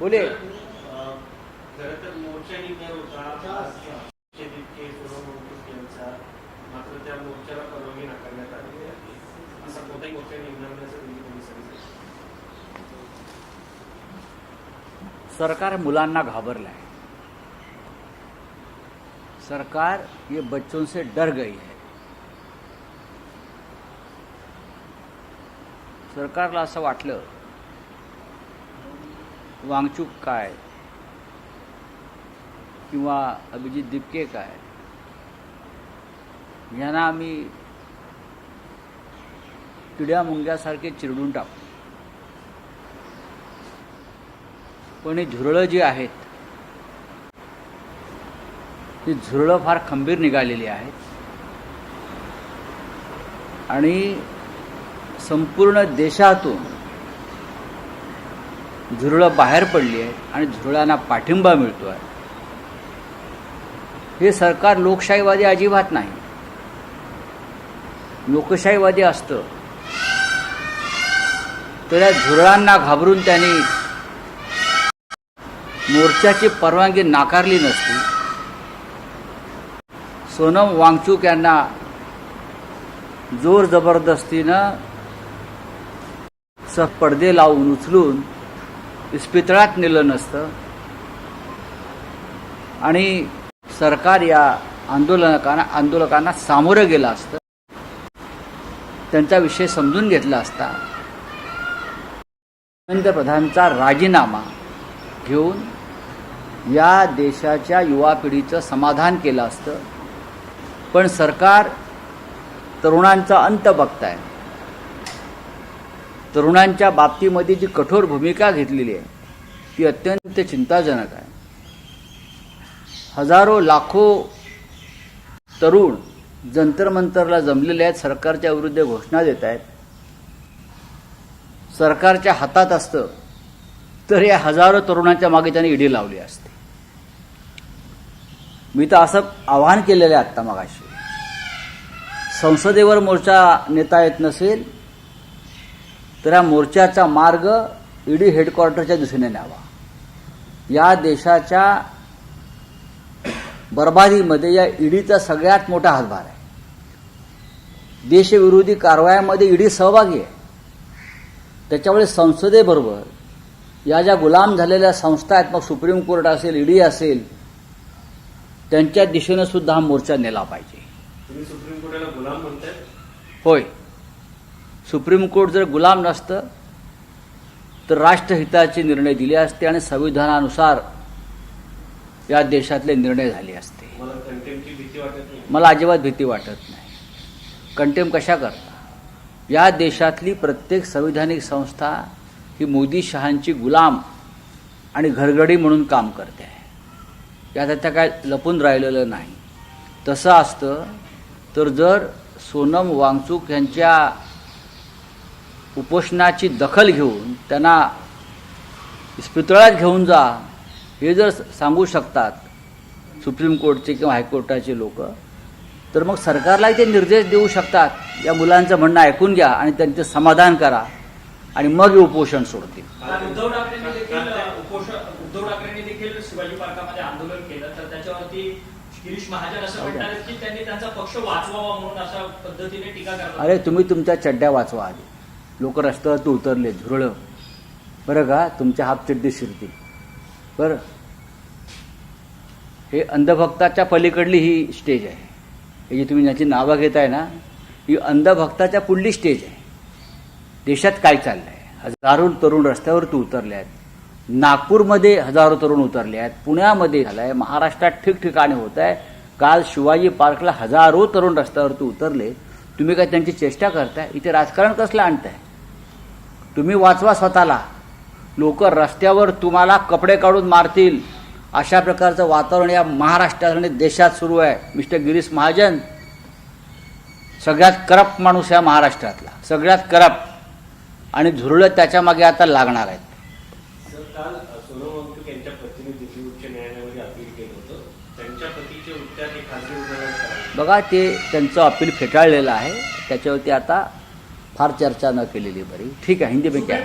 बोले खरं तर मोर्चा निघणार होता मात्र त्या मोर्चाला परवानगी नाकारण्यात आली आहे. असा कोणताही मोर्चा निघणार नाही असं तुम्ही सांगितलं. सरकार मुलांना घाबरला है। सरकार ये बच्चों से डर गई है। सरकारला असं वाटलं वांगचूक काय किंवा अभिजित दिपके काय यांना आम्ही किड्या मुंग्यासारखे चिरडून टाकू, पण ही झुरळं जी आहेत ती झुरळं फार खंबीर निघालेली आहेत आणि संपूर्ण देशातून झुरळं बाहेर पडली आहेत आणि झुरळांना पाठिंबा मिळतो आहे। हे सरकार लोकशाहीवादी अजिबात नाही। लोकशाहीवादी असतं तर या झुरळांना घाबरून त्यांनी मोर्चाची परवानगी नाकारली नसती। सोनम वांगचूक यांना जोर जबरदस्तीनं पडदे लावून उचलून इस्पितळात नेलं नसतं आणि सरकार या आंदोलकांना सामोरं गेलं असतं, त्यांचा विषय समजून घेतला असता, पंतप्रधानांचा राजीनामा घेऊन या देशाच्या युवा पिढीचं समाधान केलं असतं। पण सरकार तरुणांचा अंत बघताय। तरुणांच्या बाबतीमध्ये जी कठोर भूमिका घेतलेली आहे ती अत्यंत चिंताजनक आहे। हजारो लाखो तरुण जंतर मंतरला जमलेले आहेत, सरकारच्या विरुद्ध घोषणा देत आहेत। सरकारच्या हातात असतं तर या हजारो तरुणांच्या मागे त्यांनी ईडी लावली असते। मी तर असं आवाहन केलेलं आहे आत्ता मगाशी, संसदेवर मोर्चा नेता येत नसेल तर या मोर्चाचा मार्ग ईडी हेडक्वार्टरच्या दिशेने न्यावा। या देशाच्या बर्बादीमध्ये या ईडीचा सगळ्यात मोठा हातभार आहे। देशविरोधी कारवायांमध्ये ईडी सहभागी आहे। त्याच्यामुळे संसदेबरोबर या ज्या गुलाम झालेल्या संस्था आहेत, मग सुप्रीम कोर्ट असेल, ईडी असेल, त्यांच्या दिशेने सुद्धा हा मोर्चा नेला पाहिजे। तुम्ही सुप्रीम कोर्टाला गुलाम म्हणताय? होय, सुप्रीम कोर्ट जर गुलाम नसतं तर राष्ट्रहिताचे निर्णय दिले असते आणि संविधानानुसार या देशातले निर्णय झाले असते। मला कंटेम्पची भीती वाटत नाही? मला अजिबात भीती वाटत नाही। कंटेम कशा करता? या देशातली प्रत्येक संविधानिक संस्था ही मोदी शहांची गुलाम आणि घरगडी म्हणून काम करते आहे। यात आता काय लपून राहिलेलं नाही। तसं असतं तर जर सोनम वांगचूक यांच्या उपोषणाची दखल घेऊन त्यांना इस्पितळात घेऊन जा हे जर सांगू शकतात सुप्रीम कोर्टचे किंवा हायकोर्टाचे लोक, तर मग सरकारलाही ते निर्देश देऊ शकतात, या मुलांचं म्हणणं ऐकून घ्या आणि त्यांचं समाधान करा आणि मग हे उपोषण सोडतील। उद्धव ठाकरेंनी देखील शिवाजी पार्कामध्ये आंदोलन केलं, तर त्याच्यावरती गिरीश महाजन असं म्हणतात की त्यांनी त्यांचा पक्ष वाचवावा म्हणून अशा पद्धतीने टीका करतात। अरे तुम्ही तुमच्या चड्ड्या वाचवा आधी। लोक रस्त्यावर उतरले झुरळं, बरं का, तुमच्या हाफ चड्डी शिरतील बरं। हे अंधभक्ताच्या पलीकडली ही स्टेज आहे। हे जी तुम्ही याची नावं घेताय ना, ही अंधभक्ताच्या पुढली स्टेज आहे। देशात काय चाललंय? हजारो तरुण रस्त्यावरती उतरले आहेत। नागपूरमध्ये हजारो तरुण उतरले आहेत, पुण्यामध्ये झालंय, महाराष्ट्रात ठिकठिकाणी होत आहे। काल शिवाजी पार्कला हजारो तरुण रस्त्यावरती उतरले। तुम्ही काय त्यांची चेष्टा करताय? इथे राजकारण कसलं आणताय? तुम्ही वाचवा स्वतःला। लोक रस्त्यावर तुम्हाला कपडे काढून मारतील अशा प्रकारचं वातावरण या महाराष्ट्रात आणि देशात सुरू आहे। मिस्टर गिरीश महाजन सगळ्यात करप्ट माणूस या महाराष्ट्रातला, सगळ्यात करप्ट, आणि झुरळं त्याच्या मागे आता लागणार आहेत। काल सोनम वांगचुक यांच्या पतीने दिल्ली उच्च न्यायालयामध्ये अपील केलं होतं. त्यांच्या पतीचे उपचार हे खासगी रुग्णालयात करावे. बघा, ते त्यांचं अपील फेटाळलेलं आहे. त्याच्यावरती आता फार चर्चा न केलेली बरी. ठीक आहे, हिंदी में क्या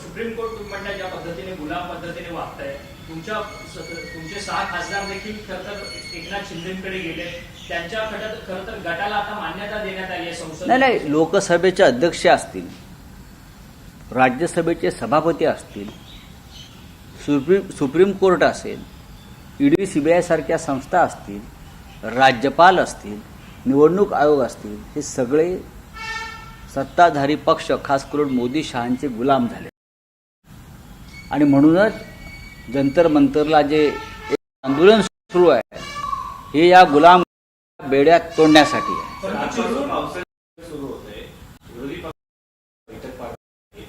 सुप्रीम कोर्ट तुम्ही म्हणता ज्या पद्धतीने गुलाम पद्धतीने वागताय, तुमचे 6 खासदार देखील खरं तर एकनाथ शिंदेकडे गेले. त्यांच्या खरं तर गटाला आता मान्यता देण्यात आली आहे संसद. नाही, लोकसभेचे अध्यक्ष असतील, राज्यसभेचे सभापती असतील, सुप्रीम कोर्ट असेल, ईडी सीबीआय सारख्या संस्था असतील, राज्यपाल असतील, निवडणूक आयोग असतील, हे सगळे सत्ताधारी पक्ष खास करून मोदी शहांचे गुलाम झाले. आणि म्हणूनच जंतर मंतरला जे एक आंदोलन सुरू आहे हे या गुलाम बेड्यात तोडण्यासाठी आहे. आजपासून पावसाळ्यात सुरू होतंय. विरोधी पक्ष बैठक पार पडली.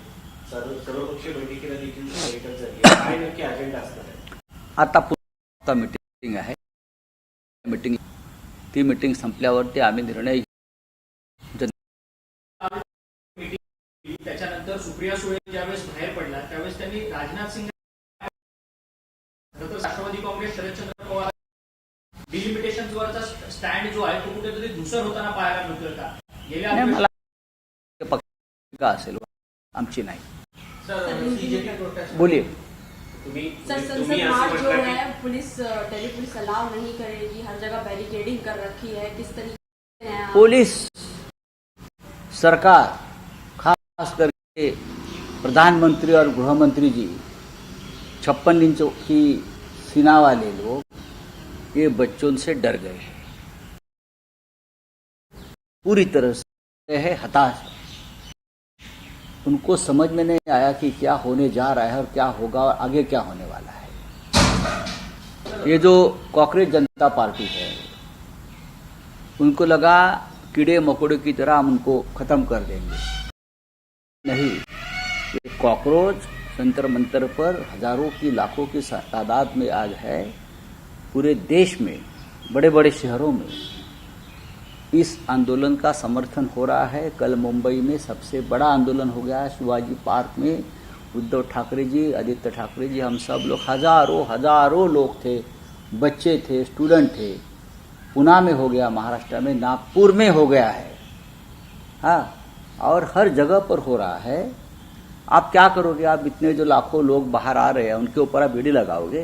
सर्वपक्षीय बैठकीला देखील बैठक झाली. काय नक्की अजेंडा असणार आहे? आता मीटिंग आहे. ती मीटिंग संपल्यावरती आम्ही निर्णय घेऊ. त्याच्यानंतर सुप्रिया सुळे ज्यावेळेस बाहेर पडला त्यावेळेस त्यांनी राजनाथ सिंग राष्ट्रवादी काँग्रेस शरदचंद्र पवार डिलिमिटेशनवरचा स्टँड जो आहे तो कुठेतरी धुसर होताना पाहायला मिळतोय का? गेल्या मला पक्ष असेल, आमची नाही. बोलिए. सर, संसद मार्च जो है पुलिस दिल्ली पुलिस अलाउ नहीं करेगी, हर जगह बैरिकेडिंग कर रखी है, किस तरीके से पुलिस सरकार खास करके प्रधानमंत्री और गृह मंत्री जी 56 इंच की सीना वाले लोग ये बच्चों से डर गए हैं, पूरी तरह से है हताश. उनको समझ में नहीं आया कि क्या होने जा रहा है और क्या होगा और आगे क्या होने वाला है. ये जो कॉकरोच जनता पार्टी है उनको लगा कीड़े मकोड़े की तरह हम उनको खत्म कर देंगे. नहीं, ये कॉकरोच जंतर मंतर पर हजारों की लाखों की तादाद में आज है. पूरे देश में बड़े बड़े शहरों में इस आंदोलन का समर्थन हो रहा है. कल मुंबई में सबसे बड़ा आंदोलन हो गया. शिवाजी पार्क में उद्धव ठाकरे जी, आदित्य ठाकरे जी, हम सब लोग हजारों लोग थे, बच्चे थे, स्टूडेंट थे. पुणे में हो गया, महाराष्ट्र में, नागपुर में हो गया है. हाँ, और हर जगह पर हो रहा है. आप क्या करोगे? आप इतने जो लाखों लोग बाहर आ रहे हैं उनके ऊपर आप ईडी लगाओगे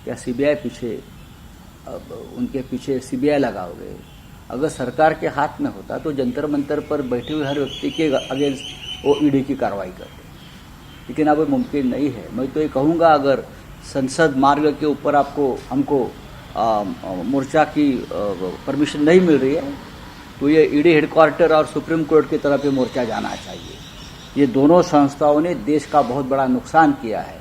क्या? सीबीआई पीछे, उनके पीछे सीबीआई लगाओगे? अगर सरकार के हाथ में होता तो जंतर मंतर पर बैठे हुए हर व्यक्ति के अगेंस्ट वो ईडी की कार्रवाई करते. लेकिन अब मुमकिन नहीं है. मैं तो ये कहूँगा, अगर संसद मार्ग के ऊपर हमको मोर्चा की परमिशन नहीं मिल रही है तो ये ईडी हेडक्वार्टर और सुप्रीम कोर्ट की तरफ ये मोर्चा जाना चाहिए. ये दोनों संस्थाओं ने देश का बहुत बड़ा नुकसान किया है.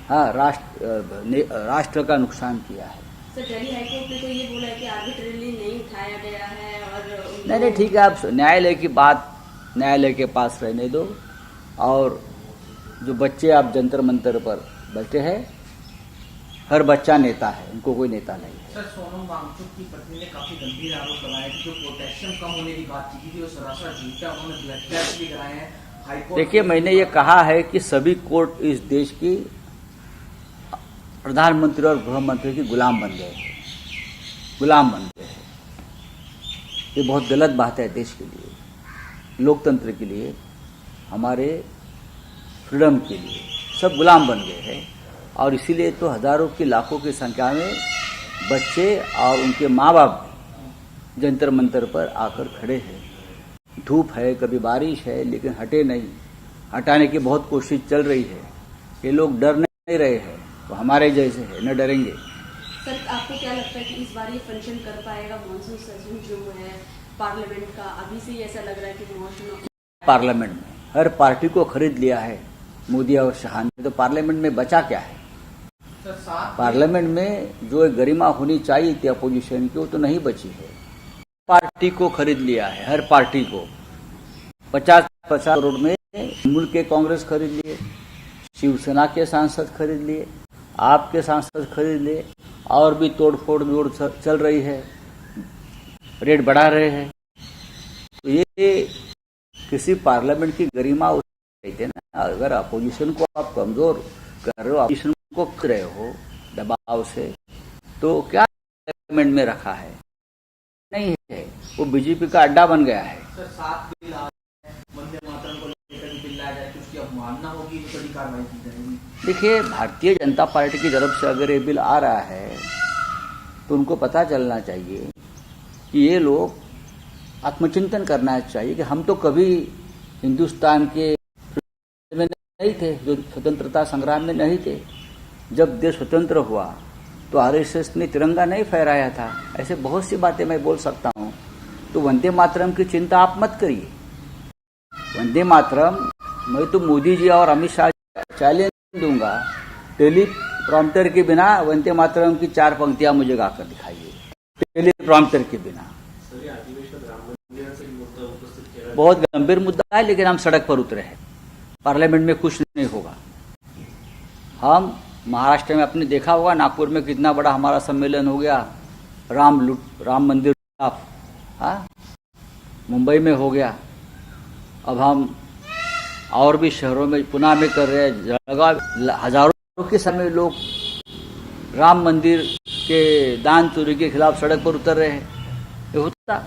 हाँ, राष्ट्र का नुकसान किया है. सर, दिल्ली हाईकोर्ट ने तो ये बोला है कि आर्बिट्रेरली नहीं उठाया गया है और नहीं, ठीक है. आप न्यायालय की बात न्यायालय के पास रहने दो. और जो बच्चे आप जंतर मंतर पर बैठे हैं, हर बच्चा नेता है, उनको कोई नेता नहीं है. सर, सोनम वांगचुक की पत्नी ने काफी गंभीर आरोप लगाया कि जो पोटेशियम कम होने की बात की थी वो सरासर झूठा. उन्होंने ब्लड टेस्ट भी कराए हैं. देखिए, मैंने ये कहा है कि सभी कोर्ट इस देश की प्रधानमंत्री और गृह मंत्री की गुलाम बन गए हैं. ये बहुत गलत बात है देश के लिए, लोकतंत्र के लिए, हमारे फ्रीडम के लिए. सब गुलाम बन गए हैं. और इसीलिए तो हजारों की लाखों की संख्या में बच्चे और उनके माँ बाप जंतर मंतर पर आकर खड़े हैं. धूप है, कभी बारिश है, लेकिन हटे नहीं. हटाने की बहुत कोशिश चल रही है. ये लोग डर नहीं रहे हैं, तो हमारे जैसे है, न डरेंगे. सर, आपको क्या लगता है कि इस बार ये फंक्शन कर पाएगा मॉनसून सेशन जो है पार्लियामेंट का? अभी से ही ऐसा लग रहा है कि मॉनसून पार्लियामेंट में हर पार्टी को खरीद लिया है मोदी और शाह ने. तो पार्लियामेंट में बचा क्या है? पार्लियामेंट में जो गरिमा होनी चाहिए थी अपोजिशन की, वो तो नहीं बची है. पार्टी को खरीद लिया है, हर पार्टी को 50 करोड़ में मुल्क के कांग्रेस खरीद लिए, शिवसेना के सांसद खरीद लिए, आपके सांसद खरीद लिए, और भी तोड़फोड़ चल रही है, रेट बढ़ा रहे हैं. तो ये किसी पार्लियामेंट की गरिमा कहते हैं ना. अगर अपोजिशन को आप कमजोर कर रहे हो, अपोजिशन को रहे हो दबाव से, तो क्या पार्लियामेंट में रखा है? नहीं है, वो बीजेपी का अड्डा बन गया है। सर 7 बिल आ रहे हैं, वंदे मातरम को लेकर भी बिल लाया जाए तो उसकी अवमानना होगी तो कड़ी कार्रवाई की जाएगी। देखिए, भारतीय जनता पार्टी की तरफ से अगर ये बिल आ रहा है तो उनको पता चलना चाहिए कि ये लोग आत्मचिंतन करना चाहिए कि हम तो कभी हिंदुस्तान के में नहीं थे, जो स्वतंत्रता संग्राम में नहीं थे। जब देश स्वतंत्र हुआ तो आरएसएस ने तिरंगा नहीं फहराया था। ऐसे बहुत सी बातें मैं बोल सकता हूँ। तो वंदे मातरम की चिंता आप मत करिए। वंदे मातरम मैं तो मोदी जी और अमित शाह चैलेंज दूंगा, टेली प्रॉम्प्टर के बिना वंदे मातरम की 4 पंक्तियां मुझे गाकर दिखाइए, टेली प्रॉम्प्टर के बिना। सर, या अधिवेशनात राम मंदिराचा मुद्दा उपस्थित केला बहुत गंभीर मुद्दा है, लेकिन हम सड़क पर उतरे हैं। पार्लियामेंट में कुछ नहीं होगा। हम महाराष्ट्र में आपने देखा होगा, नागपुर में कितना बड़ा हमारा सम्मेलन हो गया, राम मंदिर खिलाफ। हाँ, मुंबई में हो गया। अब हम और भी शहरों में, पुणे में कर रहे हैं। जगह हजारों के समय लोग राम मंदिर के दान चोरी के खिलाफ सड़क पर उतर रहे हैं। ये होता